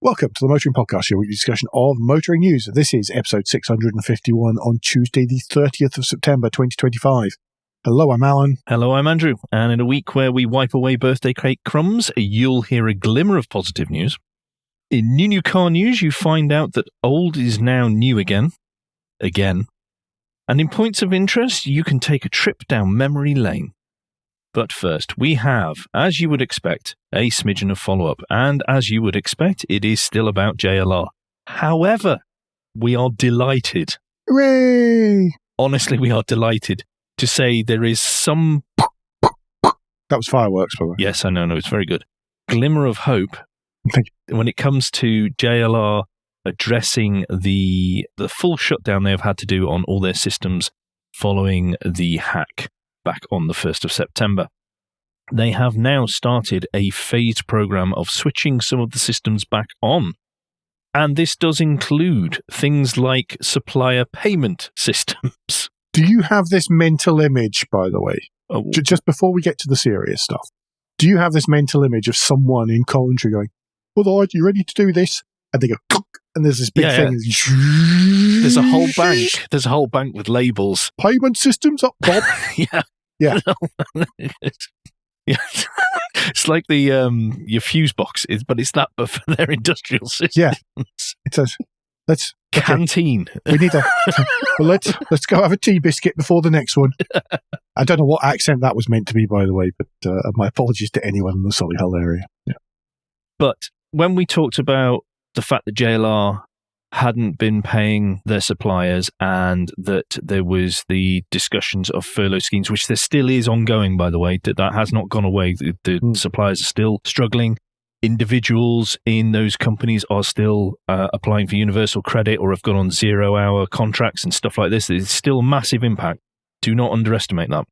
Welcome to the Motoring Podcast, your weekly discussion of motoring news. This is episode 651 on Tuesday, the 30th of September, 2025. Hello, I'm Alan. Hello, I'm Andrew. And in a week where we wipe away birthday cake crumbs, you'll hear a glimmer of positive news. In new car news, you find out that old is now new again. Again. And in points of interest, you can take a trip down memory lane. But first, we have, as you would expect, a smidgen of follow-up. And as you would expect, it is still about JLR. However, we are delighted. Hooray! Honestly, we are delighted to say there is some... That was fireworks, by the way. Yes, I know, it's very good. Glimmer of hope when it comes to JLR addressing the full shutdown they have had to do on all their systems following the hack back on the 1st of September. They have now started a phased program of switching some of the systems back on. And this does include things like supplier payment systems. Do you have this mental image, by the way? Just before we get to the serious stuff, do you have this mental image of someone in commentary going, "Well, are you ready to do this?" And they go, and there's this big thing. Yeah. There's a whole bank. There's a whole bank with labels. Payment systems up top. Yeah. Yeah. Yeah. It's like the your fuse box, but it's that, but for their industrial systems. Yeah. It says, let's canteen. Okay. We need a well, let's go have a tea biscuit before the next one. I don't know what accent that was meant to be, by the way, but my apologies to anyone in the Solihull area. Yeah. But when we talked about the fact that JLR hadn't been paying their suppliers and that there was the discussions of furlough schemes, which there still is ongoing, by the way, that has not gone away. The suppliers are still struggling. Individuals in those companies are still applying for universal credit or have gone on 0-hour contracts and stuff like this. There's still a massive impact. Do not underestimate that.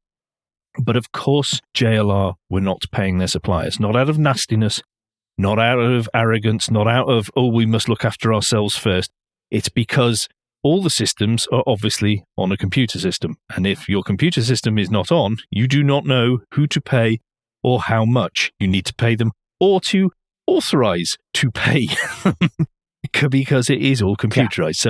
But of course, JLR were not paying their suppliers, not out of nastiness, not out of arrogance, not out of, we must look after ourselves first. It's because all the systems are obviously on a computer system. And if your computer system is not on, you do not know who to pay or how much you need to pay them or to authorize to pay because it is all computerized.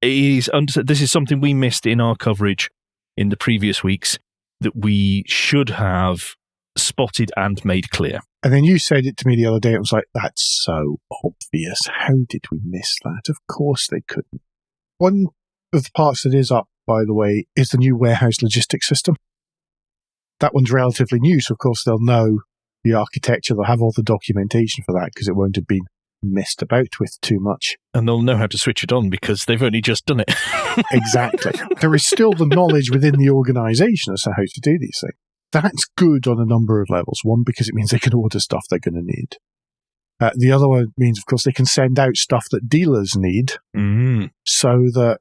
Yeah. So this is something we missed in our coverage in the previous weeks that we should have spotted and made clear. And then you said it to me the other day. It was like, that's so obvious. How did we miss that? Of course they couldn't. One of the parts that is up, by the way, is the new warehouse logistics system. That one's relatively new, so of course they'll know the architecture. They'll have all the documentation for that because it won't have been messed about with too much. And they'll know how to switch it on because they've only just done it. Exactly. There is still the knowledge within the organisation as to how to do these things. That's good on a number of levels. One, because it means they can order stuff they're going to need. The other one means, of course, they can send out stuff that dealers need so that,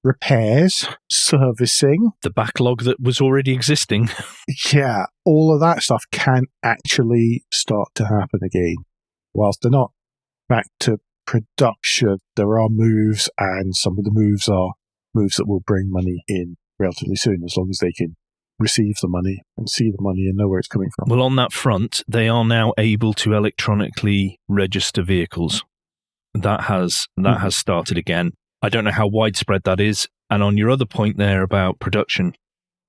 repairs, servicing. The backlog that was already existing. Yeah, all of that stuff can actually start to happen again. Whilst they're not back to production, there are moves, and some of the moves are moves that will bring money in relatively soon, as long as they can receive the money and see the money and know where it's coming from. Well, on that front, they are now able to electronically register vehicles. That has started again. I don't know how widespread that is. And on your other point there about production,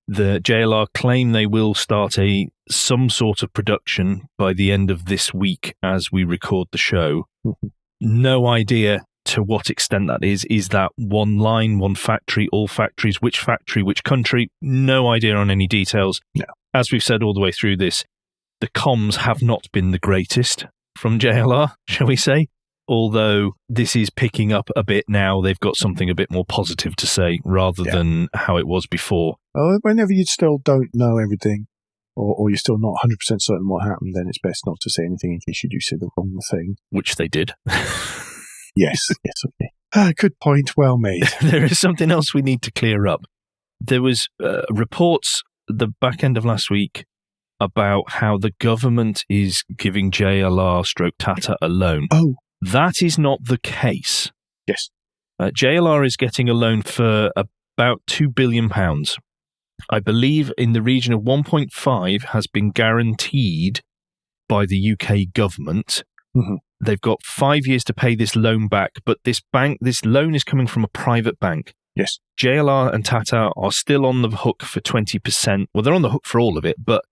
the JLR claim they will start some sort of production by the end of this week as we record the show. No idea to what extent that is. Is that one line, one factory, all factories, which country? No idea on any details. No. As we've said all the way through this, the comms have not been the greatest from JLR, shall we say? Although this is picking up a bit now. They've got something a bit more positive to say rather than how it was before. Well, whenever you still don't know everything or you're still not 100% certain what happened, then it's best not to say anything in case you do say the wrong thing. Which they did. Yes, okay. Good point, well made. There is something else we need to clear up. There was reports the back end of last week about how the government is giving JLR/Tata a loan. Oh. That is not the case. Yes. JLR is getting a loan for about £2 billion. I believe in the region of 1.5 has been guaranteed by the UK government Mhm. They've got 5 years to pay this loan back, but this loan is coming from a private bank. Yes. JLR and Tata are still on the hook for 20%. Well, they're on the hook for all of it, but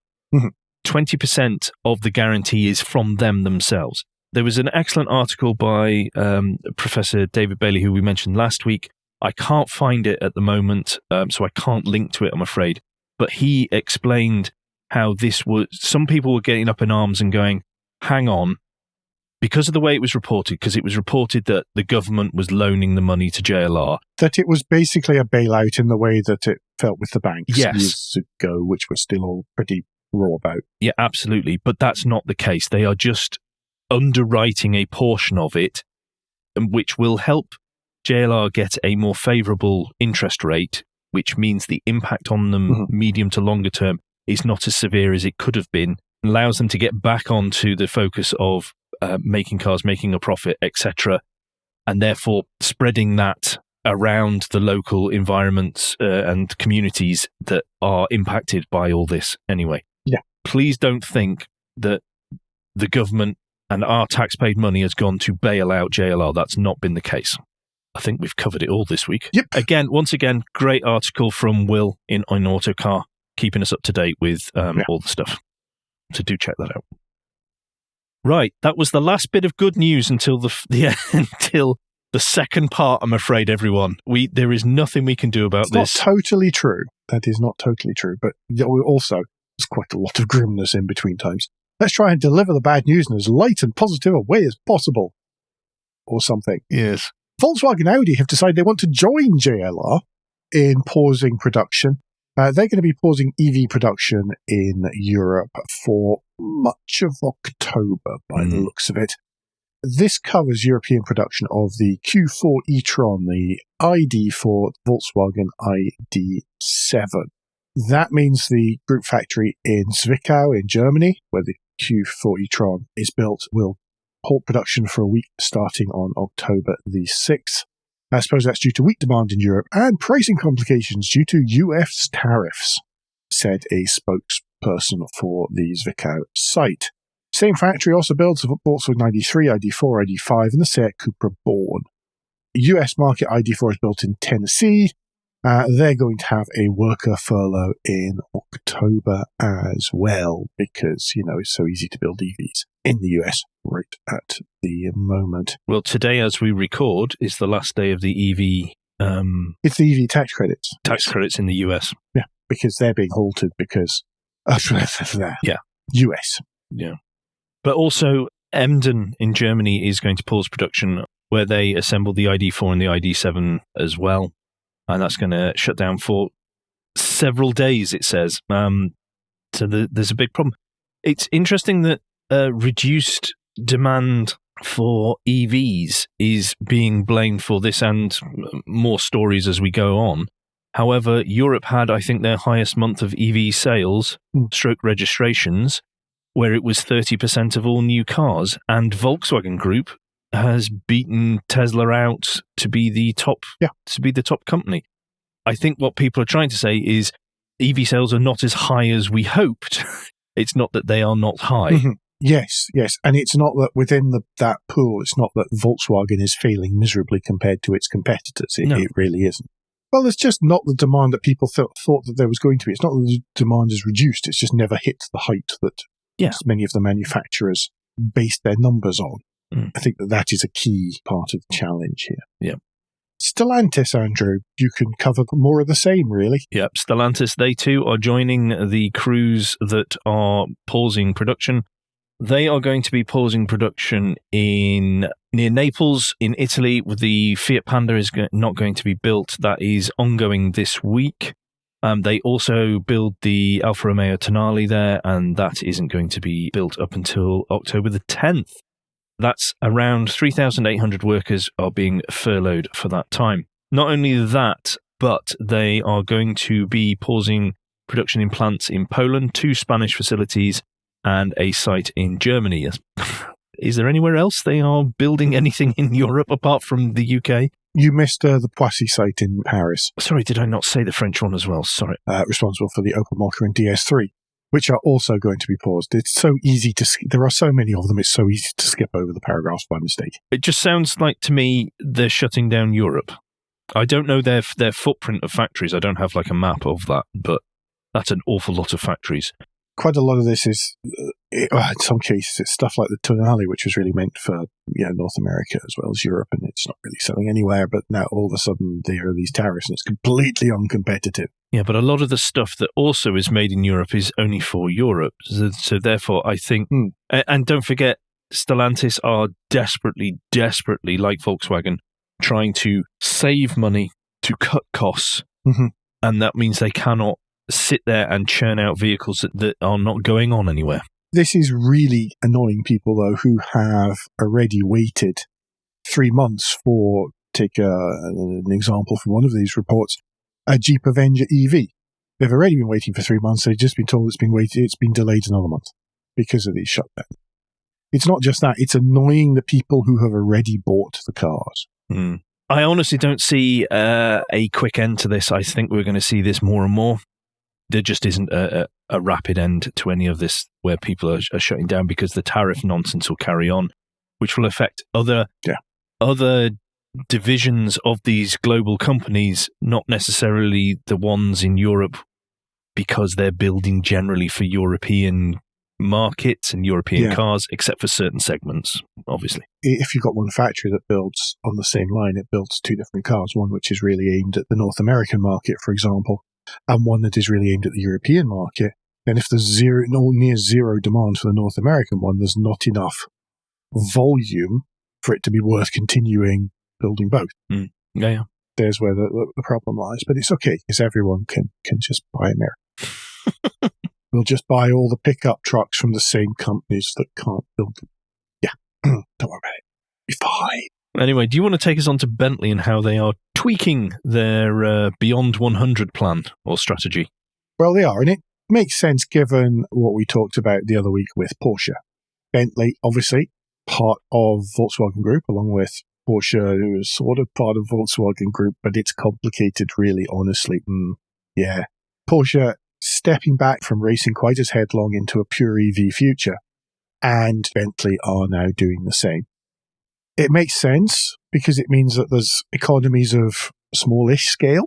20% of the guarantee is from them themselves. There was an excellent article by Professor David Bailey, who we mentioned last week. I can't find it at the moment, so I can't link to it, I'm afraid. But he explained how this was... Some people were getting up in arms and going, hang on, because of the way it was reported, because it was reported that the government was loaning the money to JLR. That it was basically a bailout in the way that it felt with the banks Yes. years ago, which we're still all pretty raw about. Yeah, absolutely. But that's not the case. They are just underwriting a portion of it, which will help JLR get a more favourable interest rate, which means the impact on them medium to longer term is not as severe as it could have been. Allows them to get back onto the focus of making cars, making a profit, etc., and therefore spreading that around the local environments and communities that are impacted by all this anyway. Yeah. Please don't think that the government and our tax-paid money has gone to bail out JLR. That's not been the case. I think we've covered it all this week. Yep. Once again, great article from Will in Autocar, keeping us up to date with all the stuff. So do check that out. Right, that was the last bit of good news until until the second part, I'm afraid, everyone. There is nothing we can do about this. It's not totally true. That is not totally true. But also, there's quite a lot of grimness in between times. Let's try and deliver the bad news in as light and positive a way as possible. Or something. Yes. Volkswagen and Audi have decided they want to join JLR in pausing production. They're going to be pausing EV production in Europe for much of October, by the looks of it. This covers European production of the Q4 e-tron, the ID4 Volkswagen ID7. That means the group factory in Zwickau in Germany, where the Q4 e-tron is built, will halt production for a week starting on October the 6th. I suppose that's due to weak demand in Europe and pricing complications due to US tariffs, said a spokesperson for the Zwickau site. Same factory also builds the Volkswagen ID3, ID4, ID5, and the Seat Cupra Born. US market ID4 is built in Tennessee. They're going to have a worker furlough in October as well because, it's so easy to build EVs in the US right at the moment. Well, today, as we record, is the last day of the EV... it's the EV tax credits. Tax credits in the US. Yeah, because they're being halted because of that. Yeah. US. Yeah. But also, Emden in Germany is going to pause production where they assemble the ID4 and the ID7 as well. And that's going to shut down for several days, it says. So there's a big problem. It's interesting that reduced demand for EVs is being blamed for this, and more stories as we go on. However, Europe had, I think, their highest month of EV sales, stroke registrations, where it was 30% of all new cars, and Volkswagen Group has beaten Tesla out to be the top company. I think what people are trying to say is EV sales are not as high as we hoped. It's not that they are not high. Mm-hmm. Yes. And it's not that within that pool, it's not that Volkswagen is failing miserably compared to its competitors. It really isn't. Well, it's just not the demand that people thought that there was going to be. It's not that the demand is reduced. It's just never hit the height that many of the manufacturers based their numbers on. I think that is a key part of the challenge here. Yeah. Stellantis, Andrew, you can cover more of the same, really. Yep, Stellantis, they too are joining the crews that are pausing production. They are going to be pausing production near Naples in Italy. The Fiat Panda is not going to be built. That is ongoing this week. They also build the Alfa Romeo Tonale there, and that isn't going to be built up until October the 10th. That's around 3,800 workers are being furloughed for that time. Not only that, but they are going to be pausing production in plants in Poland, 2 Spanish facilities, and a site in Germany. Is there anywhere else they are building anything in Europe apart from the UK? You missed the Poissy site in Paris. Sorry, did I not say the French one as well? Sorry. Responsible for the Opel Mokka and DS3. which are also going to be paused. It's so easy to there are so many of them, it's so easy to skip over the paragraphs by mistake. It just sounds like to me they're shutting down Europe. I don't know their footprint of factories. I don't have like a map of that, but that's an awful lot of factories. Quite a lot of this is, in some cases, it's stuff like the Tonale, which was really meant for North America as well as Europe, and it's not really selling anywhere, but now all of a sudden there are these tariffs and it's completely uncompetitive. Yeah, but a lot of the stuff that also is made in Europe is only for Europe. So therefore, I think, and don't forget, Stellantis are desperately, like Volkswagen, trying to save money to cut costs. Mm-hmm. And that means they cannot sit there and churn out vehicles that are not going on anywhere. This is really annoying people, though, who have already waited 3 months for, take an example from one of these reports, a Jeep Avenger EV. They've already been waiting for 3 months. They've just been told it's been delayed another month because of these shutdowns. It's not just that. It's annoying the people who have already bought the cars. I honestly don't see a quick end to this. I think we're going to see this more and more. There just isn't a rapid end to any of this where people are shutting down because the tariff nonsense will carry on, which will affect other divisions of these global companies, not necessarily the ones in Europe, because they're building generally for European markets and European cars, except for certain segments, obviously. If you've got one factory that builds on the same line, it builds two different cars, one which is really aimed at the North American market, for example, and one that is really aimed at the European market, then if there's near zero demand for the North American one, there's not enough volume for it to be worth continuing building both. Yeah. There's where the problem lies. But it's okay, because everyone can just buy American. We'll just buy all the pickup trucks from the same companies that can't build them. Yeah, don't worry about it. Be fine. Anyway, do you want to take us on to Bentley and how they are tweaking their Beyond 100 plan or strategy? Well, they are, and it makes sense given what we talked about the other week with Porsche. Bentley, obviously, part of Volkswagen Group, along with Porsche, who is sort of part of Volkswagen Group, but it's complicated, really, honestly. Yeah. Porsche stepping back from racing quite as headlong into a pure EV future, and Bentley are now doing the same. It makes sense because it means that there's economies of smallish scale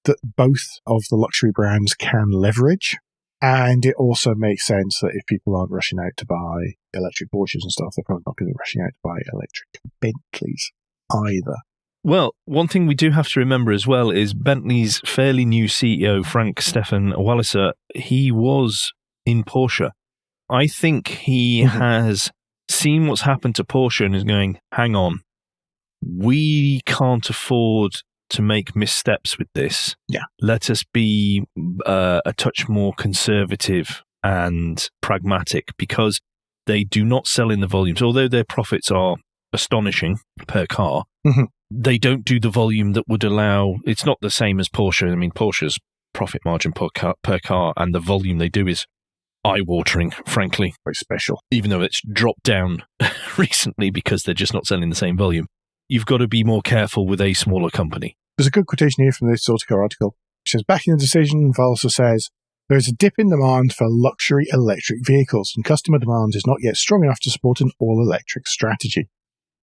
that both of the luxury brands can leverage. And it also makes sense that if people aren't rushing out to buy electric Porsches and stuff, they're probably not going to be rushing out to buy electric Bentleys either. Well, one thing we do have to remember as well is Bentley's fairly new CEO, Frank Stefan Walliser, he was in Porsche. I think he has seen what's happened to Porsche and is going, hang on, we can't afford to make missteps with this. Yeah. Let us be a touch more conservative and pragmatic, because they do not sell in the volumes. Although their profits are astonishing per car, they don't do the volume that would allow... It's not the same as Porsche. I mean, Porsche's profit margin per car and the volume they do is eye-watering, frankly. Very special. Even though it's dropped down recently because they're just not selling the same volume. You've got to be more careful with a smaller company. There's a good quotation here from this Autocar article. It says, backing the decision, Walliser says, there is a dip in demand for luxury electric vehicles, and customer demand is not yet strong enough to support an all-electric strategy.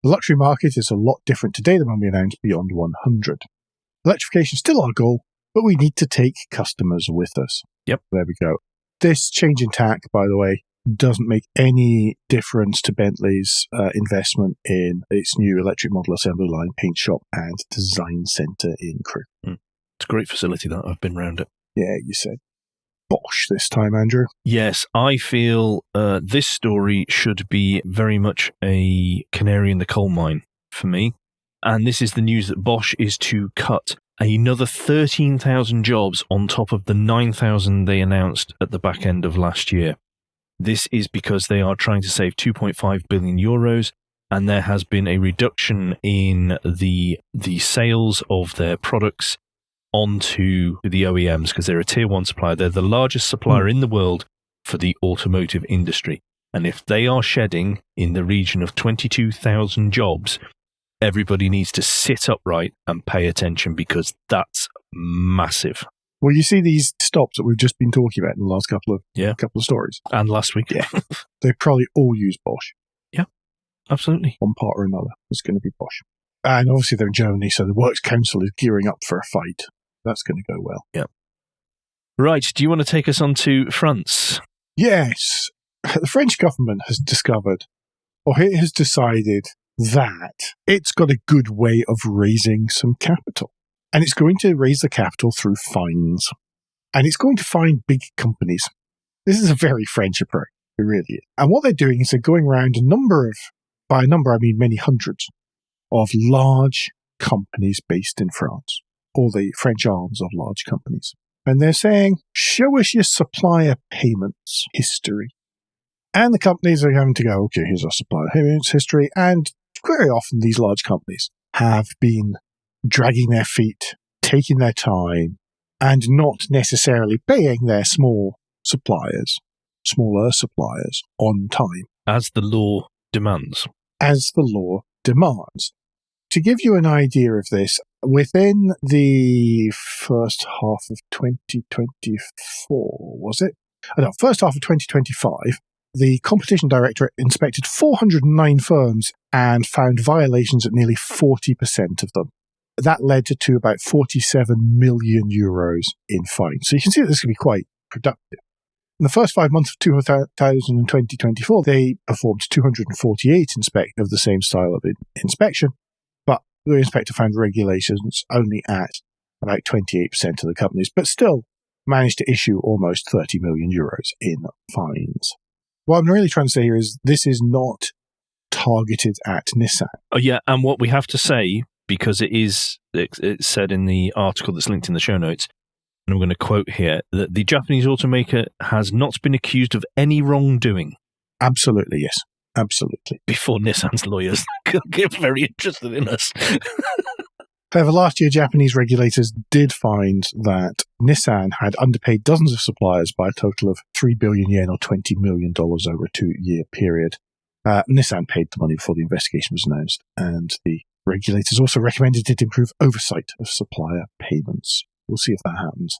The luxury market is a lot different today than when we announced Beyond 100. Electrification is still our goal, but we need to take customers with us. Yep. There we go. This change in tack, by the way, doesn't make any difference to Bentley's investment in its new electric model assembly line, paint shop, and design centre in Crewe. It's a great facility, that. I've been round it. Yeah, you said Bosch this time, Andrew. Yes, I feel this story should be very much a canary in the coal mine for me. And this is the news that Bosch is to cut another 13,000 jobs on top of the 9,000 they announced at the back end of last year. This is because they are trying to save 2.5 billion euros, and there has been a reduction in the sales of their products onto the OEMs, because they're a tier 1 supplier. They're the largest supplier in the world for the automotive industry. And if they are shedding in the region of 22,000 jobs, everybody needs to sit upright and pay attention, because that's massive. Well, you see these stops that we've just been talking about in the last couple of stories. And last week. Yeah. They probably all use Bosch. Yeah, absolutely. One part or another is going to be Bosch. And obviously they're in Germany, so the Works Council is gearing up for a fight. That's going to go well. Yeah. Right, do you want to take us on to France? Yes. The French government has discovered, or it has decided, that it's got a good way of raising some capital. And it's going to raise the capital through fines. And it's going to fine big companies. This is a very French approach. It really is. And what they're doing is they're going around by a number I mean many hundreds, of large companies based in France, or the French arms of large companies. And they're saying, show us your supplier payments history. And the companies are having to go, okay, here's our supplier payments history. And very often these large companies have been dragging their feet, taking their time, and not necessarily paying their smaller suppliers on time. As the law demands. To give you an idea of this, within the first half of 2024, first half of 2025, the Competition Directorate inspected 409 firms and found violations at nearly 40% of them. That led to about 47 million euros in fines. So you can see that this can be quite productive. In the first 5 months of 2024, they performed 248 of the same style of inspection, but the inspector found regulations only at about 28% of the companies, but still managed to issue almost 30 million euros in fines. What I'm really trying to say here is this is not targeted at Nissan. Oh, yeah, and what we have to say, because it's said in the article that's linked in the show notes, and I'm going to quote here, that the Japanese automaker has not been accused of any wrongdoing. Absolutely, yes. Absolutely. Before Nissan's lawyers get very interested in us. However, last year, Japanese regulators did find that Nissan had underpaid dozens of suppliers by a total of 3 billion yen or $20 million over a 2-year period. Nissan paid the money before the investigation was announced, and the regulators also recommended it improve oversight of supplier payments. We'll see if that happens.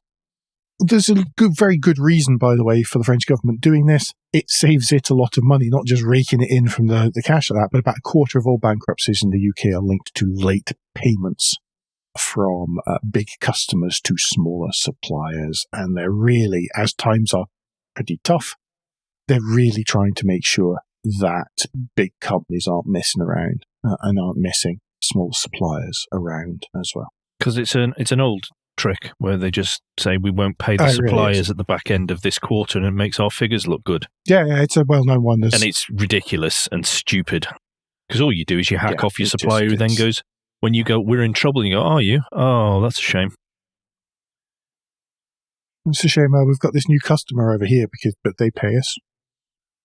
There's a very good reason, by the way, for the French government doing this. It saves it a lot of money, not just raking it in from the cash like that, but about a quarter of all bankruptcies in the UK are linked to late payments from big customers to smaller suppliers. And they're really, as times are pretty tough, they're really trying to make sure that big companies aren't messing around and aren't messing small suppliers around as well. Because it's an old trick where they just say we won't pay the suppliers really at the back end of this quarter, and it makes our figures look good. Yeah, it's a well-known one. And it's ridiculous and stupid. Because all you do is you hack off your supplier who then goes, when you go, we're in trouble, you go, are you? Oh, that's a shame. It's a shame. We've got this new customer over here, but they pay us.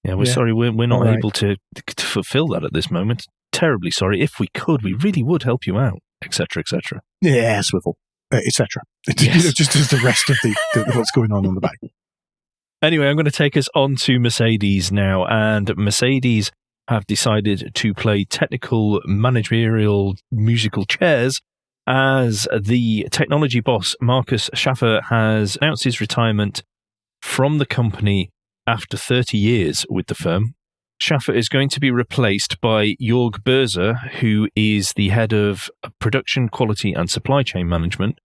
Yeah, we're sorry, we're not able to fulfill that at this moment. Terribly sorry. If we could, we really would help you out, etc., etc. Yeah, swivel, etc. Yes. Just as the rest of the what's going on the back. Anyway, I'm going to take us on to Mercedes now, and Mercedes have decided to play technical, managerial, musical chairs as the technology boss, Markus Schaffer, has announced his retirement from the company after 30 years with the firm. Schaffer is going to be replaced by Jörg Börser, who is the head of production, quality and supply chain management.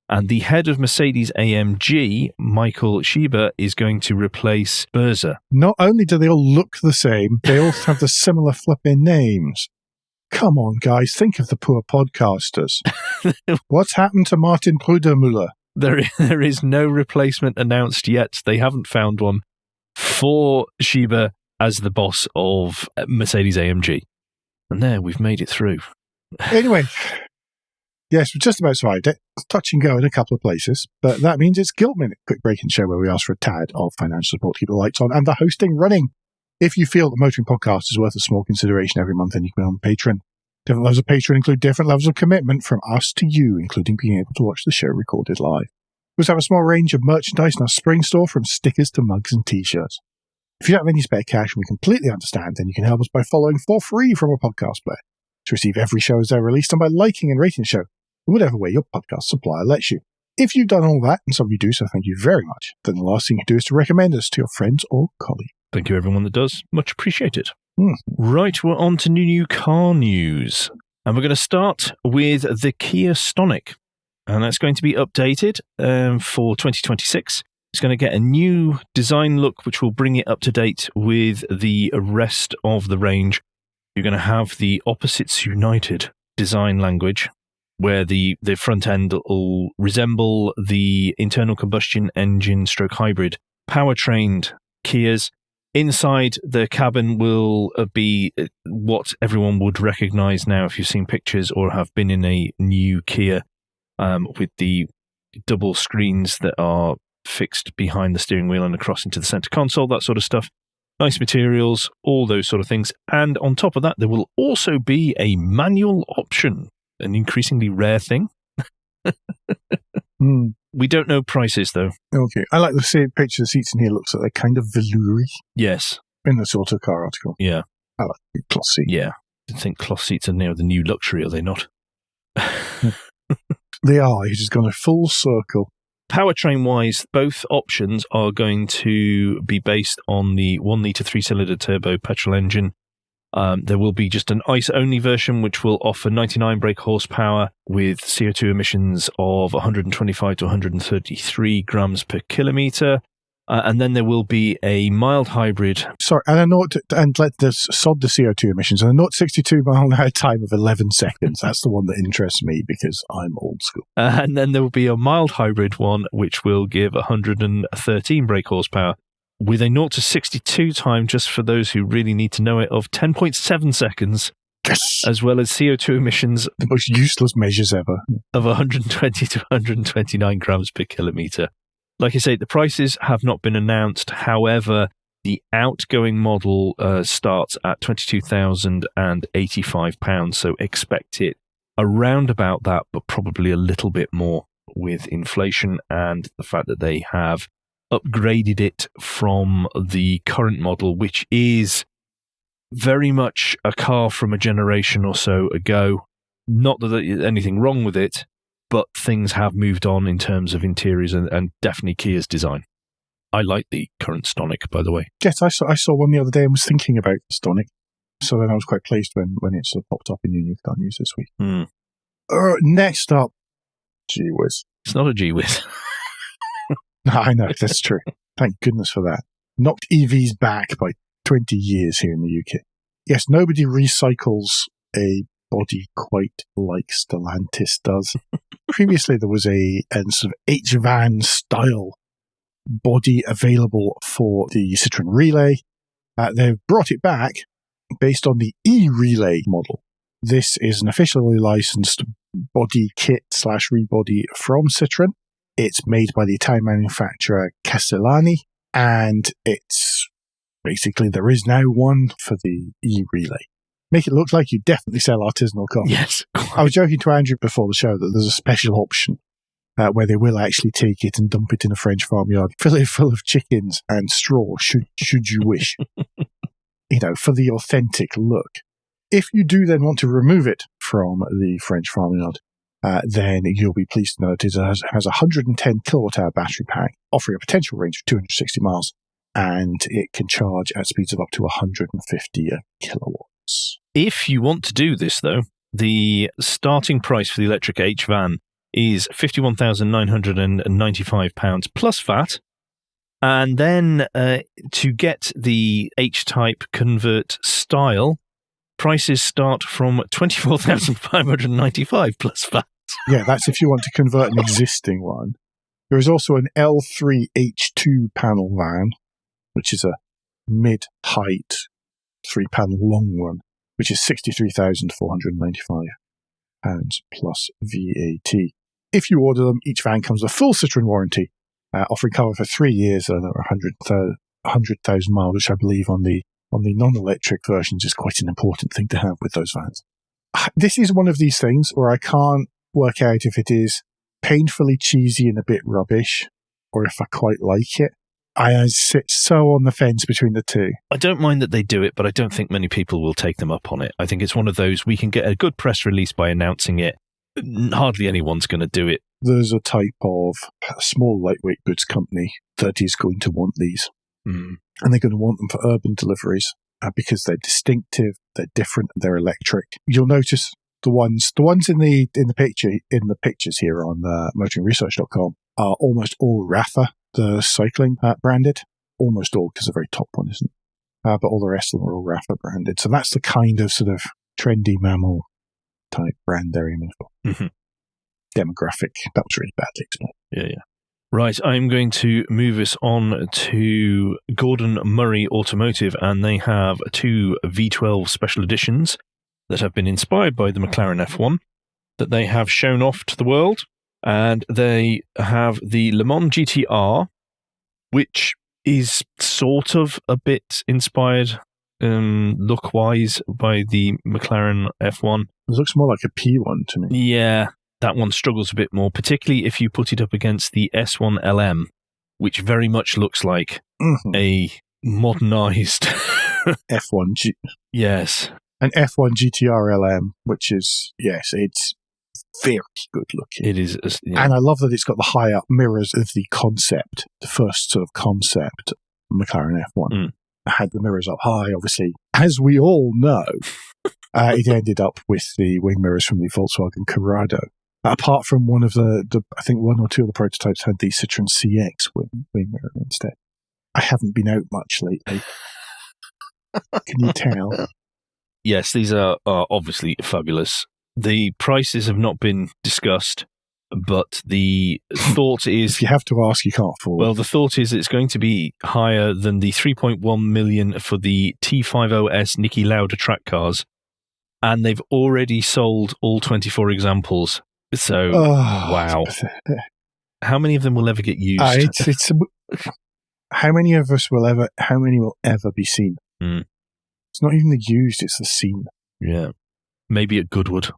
And the head of Mercedes AMG, Michael Schieber, is going to replace Börser. Not only do they all look the same, they all have the similar flipping names. Come on, guys, think of the poor podcasters. What's happened to Martin Brudermüller? There is no replacement announced yet. They haven't found one for Schieber as the boss of Mercedes AMG. And there, we've made it through. Anyway, yes, we just about survived it. Touch and go in a couple of places, but that means it's Guilt Minute, quick break in show where we ask for a tad of financial support to keep the lights on and the hosting running. If you feel the Motoring Podcast is worth a small consideration every month, then you can be on Patreon. Different levels of Patreon include different levels of commitment from us to you, including being able to watch the show recorded live. We also have a small range of merchandise in our spring store, from stickers to mugs and t-shirts. If you don't have any spare cash, and we completely understand, then you can help us by following for free from a podcast player to receive every show as they're released, and by liking and rating the show in whatever way your podcast supplier lets you. If you've done all that, and some of you do, so thank you very much, then the last thing you do is to recommend us to your friends or colleagues. Thank you, everyone that does. Much appreciated. Right, we're on to new car news. And we're going to start with the Kia Stonic. And that's going to be updated for 2026. It's going to get a new design look, which will bring it up to date with the rest of the range. You're going to have the opposites united design language, where the front end will resemble the internal combustion engine stroke hybrid powertrained Kias. Inside the cabin will be what everyone would recognize now if you've seen pictures or have been in a new Kia, with the double screens that are fixed behind the steering wheel and across into the center console, that sort of stuff. Nice materials, all those sort of things. And on top of that, there will also be a manual option, an increasingly rare thing. We don't know prices, though. Okay. I like the picture of the seats in here. Looks like they're kind of velour-y. Yes. In the sort of car article. Yeah. I like the cloth seat. Yeah. I think cloth seats are now the new luxury, are they not? They are. He's just gone a full circle. Powertrain-wise, both options are going to be based on the 1-litre 3-cylinder turbo petrol engine. There will be just an ICE-only version, which will offer 99 brake horsepower with CO2 emissions of 125 to 133 grams per kilometre. And then there will be a mild hybrid. Sorry, and I know, and let this sod the CO2 emissions, and a 0-62 mile an hour time of 11 seconds. That's the one that interests me because I'm old school. And then there will be a mild hybrid one, which will give 113 brake horsepower with a 0-62 time, just for those who really need to know it, of 10.7 seconds. Yes! As well as CO2 emissions. The most useless measures ever. Of 120 to 129 grams per kilometre. Like I say, the prices have not been announced. However, the outgoing model starts at £22,085, so expect it around about that, but probably a little bit more with inflation and the fact that they have upgraded it from the current model, which is very much a car from a generation or so ago. Not that there's anything wrong with it, but things have moved on in terms of interiors and definitely Kia's design. I like the current Stonic, by the way. Yes, I saw one the other day and was thinking about the Stonic. So then I was quite pleased when it sort of popped up in new car news this week. Next up, gee whiz. It's not a gee whiz. I know, that's true. Thank goodness for that. Knocked EVs back by 20 years here in the UK. Yes, nobody recycles a body quite like Stellantis does. Previously, there was a sort of H-van style body available for the Citroën Relay. They've brought it back based on the E-Relay model. This is an officially licensed body kit / rebody from Citroën. It's made by the Italian manufacturer Castellani, and it's basically there is now one for the E-Relay. Make it look like you definitely sell artisanal cars. Yes. I was joking to Andrew before the show that there's a special option where they will actually take it and dump it in a French farmyard, fill it full of chickens and straw, should you wish. For the authentic look. If you do then want to remove it from the French farmyard, then you'll be pleased to know that it has a 110 kilowatt-hour battery pack, offering a potential range of 260 miles, and it can charge at speeds of up to 150 kilowatts. If you want to do this, though, the starting price for the electric H-van is £51,995 plus VAT. And then to get the H-Type Convert style, prices start from £24,595 plus VAT. Yeah, that's if you want to convert an existing one. There is also an L3 H2 panel van, which is a mid-height 3-panel long one, which is £63,495 plus VAT. If you order them, each van comes with a full Citroën warranty, offering cover for 3 years and 100,000 miles, which I believe on the non-electric versions is quite an important thing to have with those vans. This is one of these things where I can't work out if it is painfully cheesy and a bit rubbish, or if I quite like it. I sit so on the fence between the two. I don't mind that they do it, but I don't think many people will take them up on it. I think it's one of those, we can get a good press release by announcing it. Hardly anyone's going to do it. there's a type of small lightweight goods company that is going to want these. Mm. And they're going to want them for urban deliveries because they're distinctive, they're different, they're electric. You'll notice the ones in the pictures here on motoringresearch.com are almost all Rafa, the cycling branded. Almost all, because the very top one isn't. But all the rest of them are all Rafa branded. So that's the kind of sort of trendy mammal type brand they're aiming for. Mm-hmm. Demographic. That was really badly explained. Yeah. Right, I'm going to move us on to Gordon Murray Automotive, and they have 2 V12 special editions that have been inspired by the McLaren F1 that they have shown off to the world. And they have the Le Mans GTR, which is sort of a bit inspired look-wise by the McLaren F1. It looks more like a P1 to me. Yeah, that one struggles a bit more, particularly if you put it up against the S1 LM, which very much looks like a modernized F1 G. Yes. An F1 GTR LM, which is, yes, it's very good looking. It is. Yeah. And I love that it's got the high-up mirrors of the concept, the first sort of concept McLaren F1. It had the mirrors up high, obviously. As we all know, it ended up with the wing mirrors from the Volkswagen Corrado. Apart from one of the I think 1 or 2 of the prototypes had the Citroën CX wing mirror instead. I haven't been out much lately. Can you tell? Yes, these are obviously fabulous. The prices have not been discussed, but the thought is... If you have to ask, you can't afford. Well, the thought is it's going to be higher than the 3.1 million for the T50S Niki Lauda track cars, and they've already sold all 24 examples. So, wow. How many of them will ever get used? How many will ever be seen? It's not even the used, it's the seen. Yeah. Maybe at Goodwood.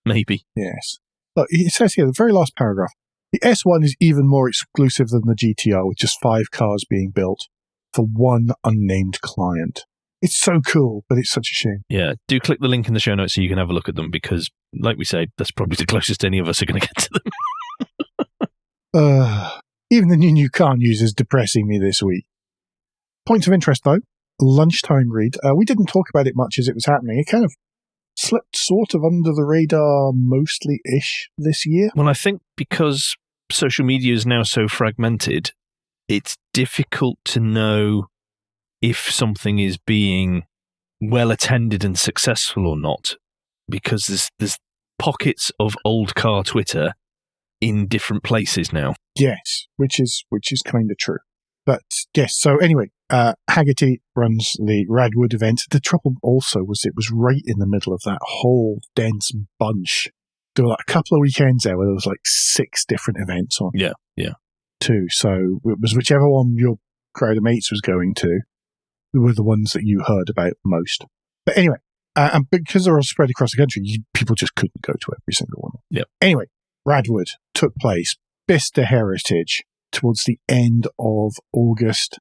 Maybe. Yes. Look, it says here, the very last paragraph, the S1 is even more exclusive than the GTR, with just 5 cars being built for one unnamed client. It's so cool, but it's such a shame. Yeah, do click the link in the show notes so you can have a look at them, because, like we say, that's probably the closest any of us are going to get to them. Even the new car news is depressing me this week. Points of interest, though. Lunchtime read. We didn't talk about it much as it was happening. It kind of slipped sort of under the radar mostly-ish this year. Well, I think because social media is now so fragmented, it's difficult to know if something is being well attended and successful or not, because there's pockets of old car Twitter in different places now. Yes, which is kind of true. But yes, so anyway, Haggerty runs the Radwood event. The trouble also was it was right in the middle of that whole dense bunch. There were like a couple of weekends there where there was like 6 different events on. Yeah. Too. So it was whichever one your crowd of mates was going to were the ones that you heard about most. But anyway, and because they're all spread across the country, people just couldn't go to every single one. Yeah. Anyway, Radwood took place, Bicester Heritage, towards the end of August.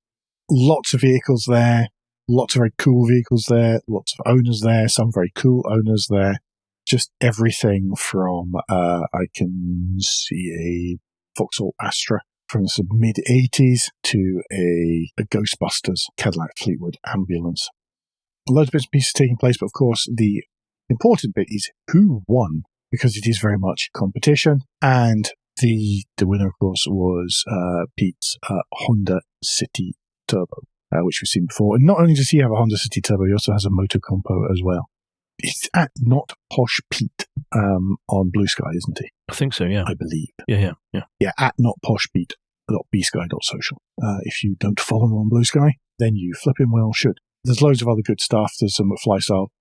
Lots of vehicles there, lots of very cool vehicles there, lots of owners there, some very cool owners there. Just everything from, I can see a Vauxhall Astra from the mid-80s to a Ghostbusters Cadillac Fleetwood ambulance. Loads of bits and pieces taking place, but of course the important bit is who won, because it is very much competition. And the winner, of course, was Pete's Honda City Turbo, which we've seen before. And not only does he have a Honda City Turbo, he also has a Moto Compo as well. It's at Not Posh Pete on Blue Sky, isn't he? I think so, yeah. I believe. Yeah. Yeah, at Not Posh Pete, .bsky.social. If you don't follow him on Blue Sky, then you flipping well should. There's loads of other good stuff. There's some McFly style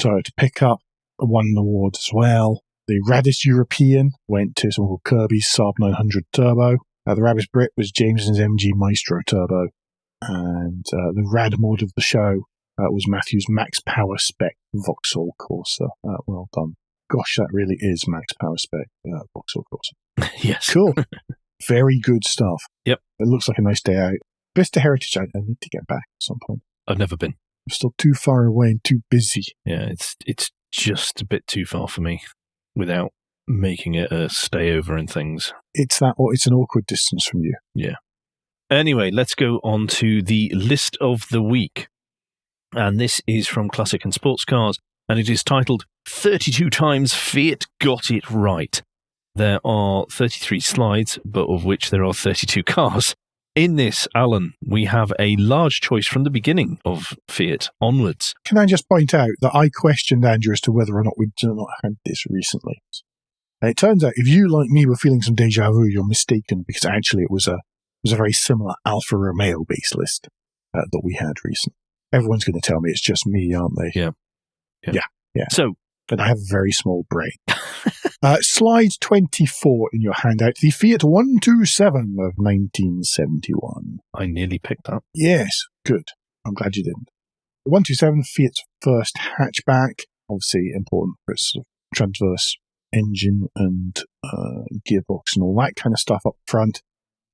Toyota pickup, won an award as well. The Raddest European went to someone called Kirby's Saab 900 Turbo. The Raddest Brit was Jameson's MG Maestro Turbo. And the Rad mod of the show was Matthew's Max Power Spec Vauxhall Corsa. Well done. Gosh, that really is Max Power Spec Vauxhall Corsa. Yes. Cool. Very good stuff. Yep. It looks like a nice day out. Bicester Heritage, I need to get back at some point. I've never been. I'm still too far away and too busy. Yeah, it's just a bit too far for me without making it a stay over and things. It's an awkward distance from you. Yeah. Anyway, let's go on to the list of the week. And this is from Classic and Sports Cars, and it is titled 32 Times Fiat Got It Right. There are 33 slides, but of which there are 32 cars. In this, Alan, we have a large choice from the beginning of Fiat onwards. Can I just point out that I questioned Andrew as to whether or not we'd not had this recently. And it turns out if you, like me, were feeling some deja vu, you're mistaken, because actually it was a very similar Alfa Romeo-based list that we had recently. Everyone's going to tell me it's just me, aren't they? Yeah. So, but I have a very small brain. Slide 24 in your handout, the Fiat 127 of 1971. I nearly picked that. Yes, good. I'm glad you didn't. The 127, Fiat's first hatchback, obviously important for its sort of transverse engine and gearbox and all that kind of stuff up front.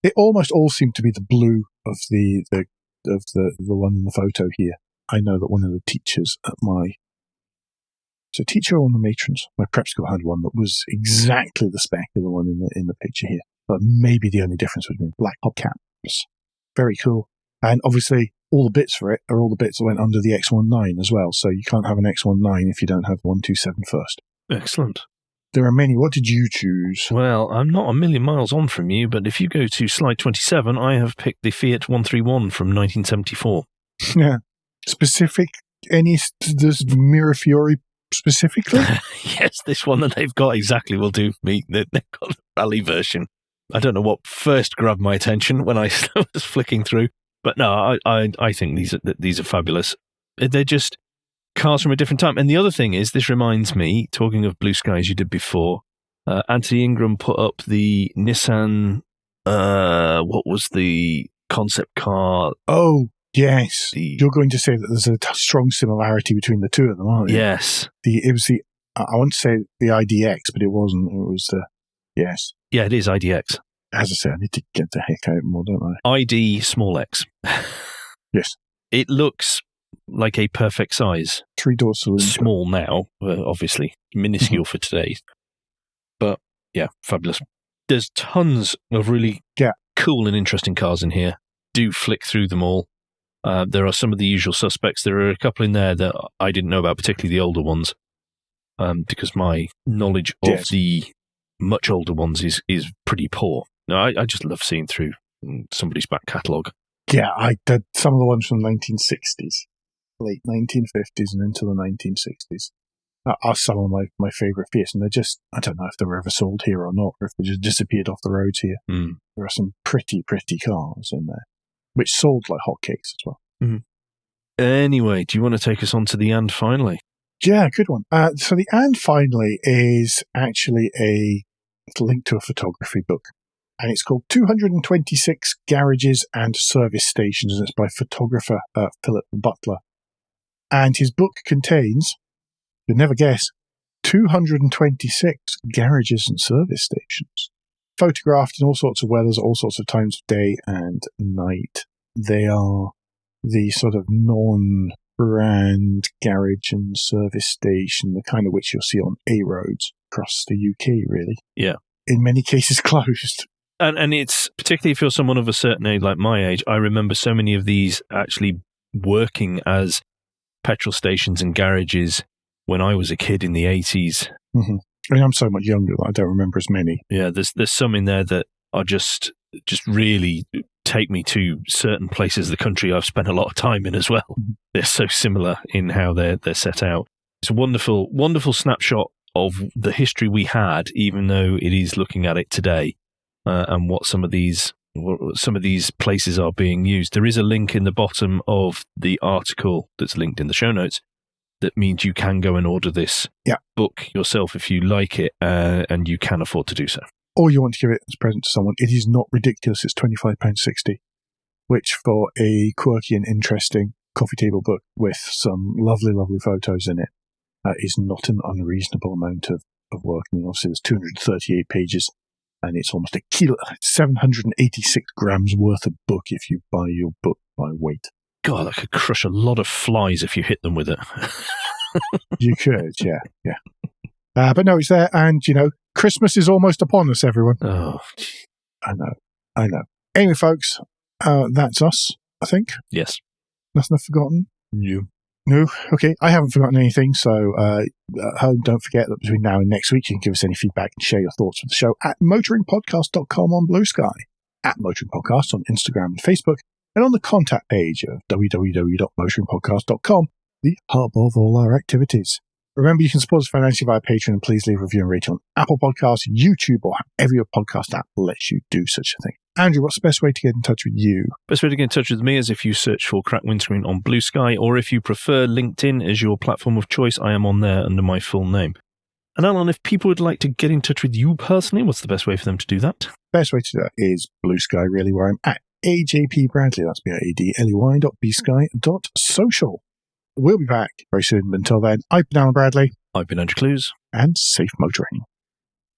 It almost all seemed to be the blue of the one in the photo here. I know that one of the teachers at my teacher or one of the matrons, my prep school had one that was exactly the spec of the one in the picture here. But maybe the only difference would be black hubcaps. Very cool. And obviously, all the bits for it are all the bits that went under the X19 as well. So you can't have an X19 if you don't have the 127 first. Excellent. There are many. What did you choose? Well, I'm not a million miles on from you, but if you go to slide 27, I have picked the Fiat 131 from 1974. Yeah. Specific? Does Mirafiori specifically? Yes, this one that they've got exactly will do for me. They've got a rally version. I don't know what first grabbed my attention when I was flicking through, but no, I think these are fabulous. They're just cars from a different time. And the other thing is, this reminds me, talking of blue skies you did before, Anthony Ingram put up the Nissan, what was the concept car? Oh, yes. You're going to say that there's a strong similarity between the two of them, aren't you? Yes. I want to say the IDX, but it wasn't. It was the, yes. Yeah, it is IDX. As I say, I need to get the heck out more, don't I? ID small x. Yes. It looks like a perfect size. 3-door saloon. Small now, obviously. Minuscule for today. But, yeah, fabulous. There's tons of really cool and interesting cars in here. Do flick through them all. There are some of the usual suspects. There are a couple in there that I didn't know about, particularly the older ones, because my knowledge of the much older ones is pretty poor. No, I just love seeing through somebody's back catalogue. Yeah, I did some of the ones from the 1960s, late 1950s and into the 1960s. Are some of my favourite Fiats, and they're just, I don't know if they were ever sold here or not, or if they just disappeared off the roads here. Mm. There are some pretty cars in there, which sold like hotcakes as well. Mm-hmm. Anyway, do you want to take us on to the and finally? Yeah, good one. So the and finally is actually a link to a photography book, and it's called 226 Garages and Service Stations, and it's by photographer Philip Butler. And his book contains, you'll never guess, 226 garages and service stations, photographed in all sorts of weathers, all sorts of times of day and night. They are the sort of non-brand garage and service station, the kind of which you'll see on A roads across the UK, really. Yeah. In many cases closed. And it's, particularly if you're someone of a certain age, like my age, I remember so many of these actually working as petrol stations and garages when I was a kid in the 80s. Mm-hmm. I mean, I'm so much younger that I don't remember as many. Yeah, there's some in there that are just really take me to certain places of the country I've spent a lot of time in as well. Mm-hmm. They're so similar in how they're set out. It's a wonderful, wonderful snapshot of the history we had, even though it is looking at it today, and what some of these places are being used. There is a link in the bottom of the article that's linked in the show notes that means you can go and order this book yourself if you like it, and you can afford to do so. Or you want to give it as a present to someone. It is not ridiculous. It's £25.60, which for a quirky and interesting coffee table book with some lovely, lovely photos in it is not an unreasonable amount of work. I mean, obviously, there's 238 pages, and it's almost a kilo, 786 grams worth of book if you buy your book by weight. God, that could crush a lot of flies if you hit them with it. You could, yeah. But no, it's there, and, Christmas is almost upon us, everyone. Oh, I know. Anyway, folks, that's us, I think. yes. Nothing I've forgotten? You. No? Okay, I haven't forgotten anything, so at home, don't forget that between now and next week, you can give us any feedback and share your thoughts with the show at motoringpodcast.com on Blue Sky, at Motoring Podcast on Instagram and Facebook, and on the contact page of www.motoringpodcast.com, the hub of all our activities. Remember, you can support us financially via Patreon, and please leave a review and rating on Apple Podcasts, YouTube, or however your podcast app lets you do such a thing. Andrew, what's the best way to get in touch with you? Best way to get in touch with me is if you search for Crack Windscreen on Blue Sky, or if you prefer LinkedIn as your platform of choice, I am on there under my full name. And Alan, if people would like to get in touch with you personally, what's the best way for them to do that? Best way to do that is Blue Sky, really, where I'm at AJP Bradley. That's BADLEY.bsky.social. We'll be back very soon. But until then, I've been Alan Bradley. I've been Andrew Clues. And safe motoring.